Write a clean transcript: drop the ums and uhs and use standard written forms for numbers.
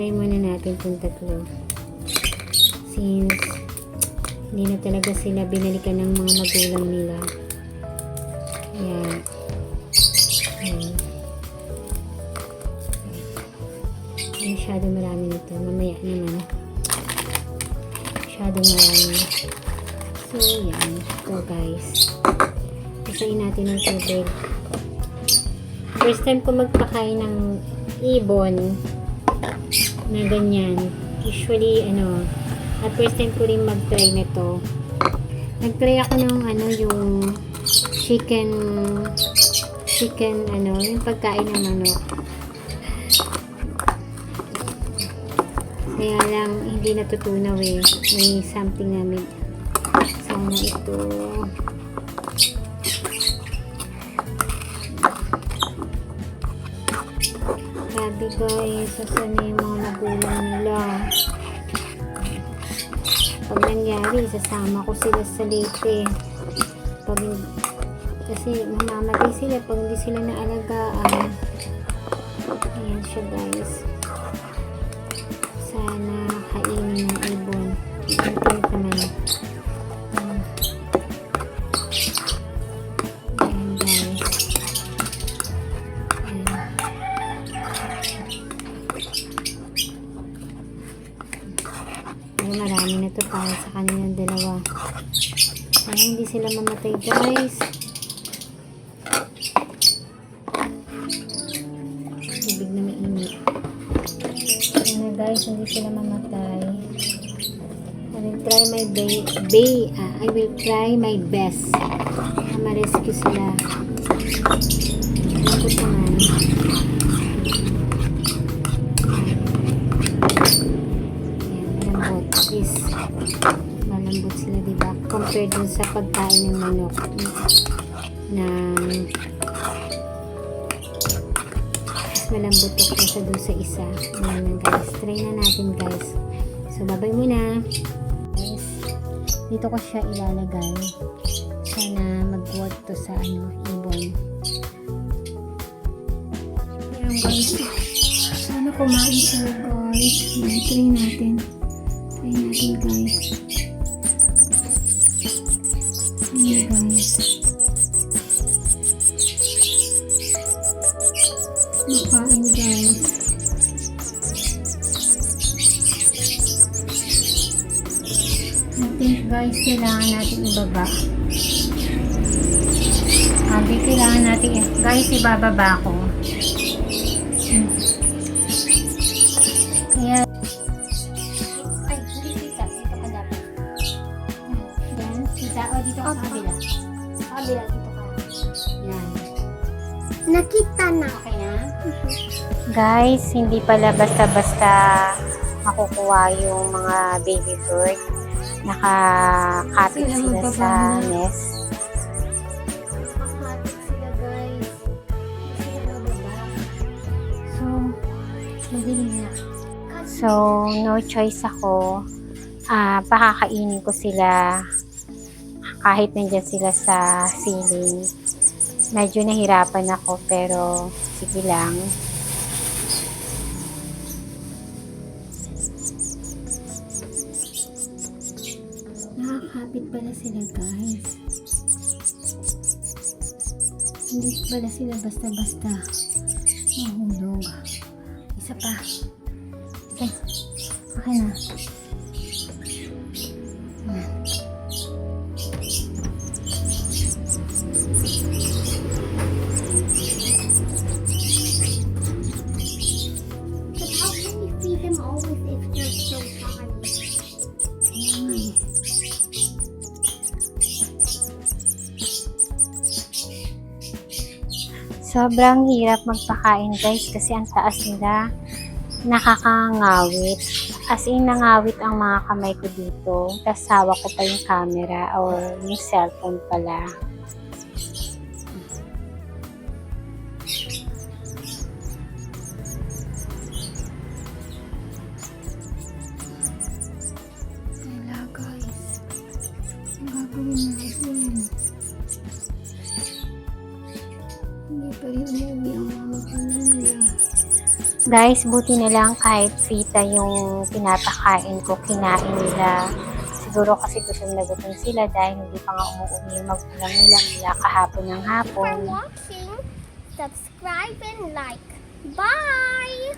try muna natin itong tatlo. Since hindi na talaga sila binalikan ng mga magulang nila. Kaya, masyado marami nito. Mamaya naman. Masyado marami. So, yan. Ito, guys. Isayin natin ng tubig. First time ko magpakain ng ibon na ganyan. Usually, at first time ko rin mag-try nito. Nag-try ako ng yung chicken, yung pagkain ng manok. Kaya lang, hindi natutunaw eh. May something namin. Sana ito. Grabe guys, saan na yung mga magulang nila. Pag nangyari, sasama ko sila sa Leyte. Kasi mamamatay sila pag hindi sila naalagaan. Ayan siya guys. Sana kainin ng ibon. Iintin naman. Ayan guys. Ayan. Marami na to para sa kanilang dalawa. Sana hindi sila mamatay guys. Bibig na mainit. Guys, hindi sila mamatay. I will try my best na ma-rescue sila. Lambot naman. Ayan, malambot. Is malambot sila, diba? Compared dun sa pagkain ng manok malambot ako sa doon sa isa. Ayan guys. Try na natin guys. So, babay muna. Guys, dito ko siya ilalagay. Sana mag-work to sa ibon. Ayan guys. Sana kumain sila guys. Try natin. Try natin guys. Ayan guys. Makain guys. I think guys, kailangan natin ibaba. Kailangan natin guys, ibababa ko. Kaya ay, hindi kita. Dito ka dapat. Yan, kita. O, dito ka sa kabila. Sa kabila, dito ka. Yan. Nakita na. Okay na? Guys, hindi pala basta-basta makukuha yung mga baby bird. Nakakapit sila sa nest. Nakakapit sila guys. So, madilim na. So, no choice ako. Pakakainin ko sila kahit nandyan sila sa ceiling. Medyo nahirapan ako pero sige lang. Nakakapit pala sila guys. Hindi pala sila basta-basta mahulog. Isa pa. Okay. Okay na. Sobrang hirap magpakain guys kasi ang taas nila, nakakangawit. As in, nangawit ang mga kamay ko dito. Tapos hawak ko pa yung camera or yung cellphone pala. Wala guys. Ang gagawin natin. Hindi pa rin umuwi ang mga magulang nila. Guys, buti na lang kahit frita yung pinapakain ko, kinain nila. Siguro kasi gutom na gutom sila dahil hindi pa nga umuwi yung magulang nila mula kahapon ng For hapon. watching, subscribe and like. Bye!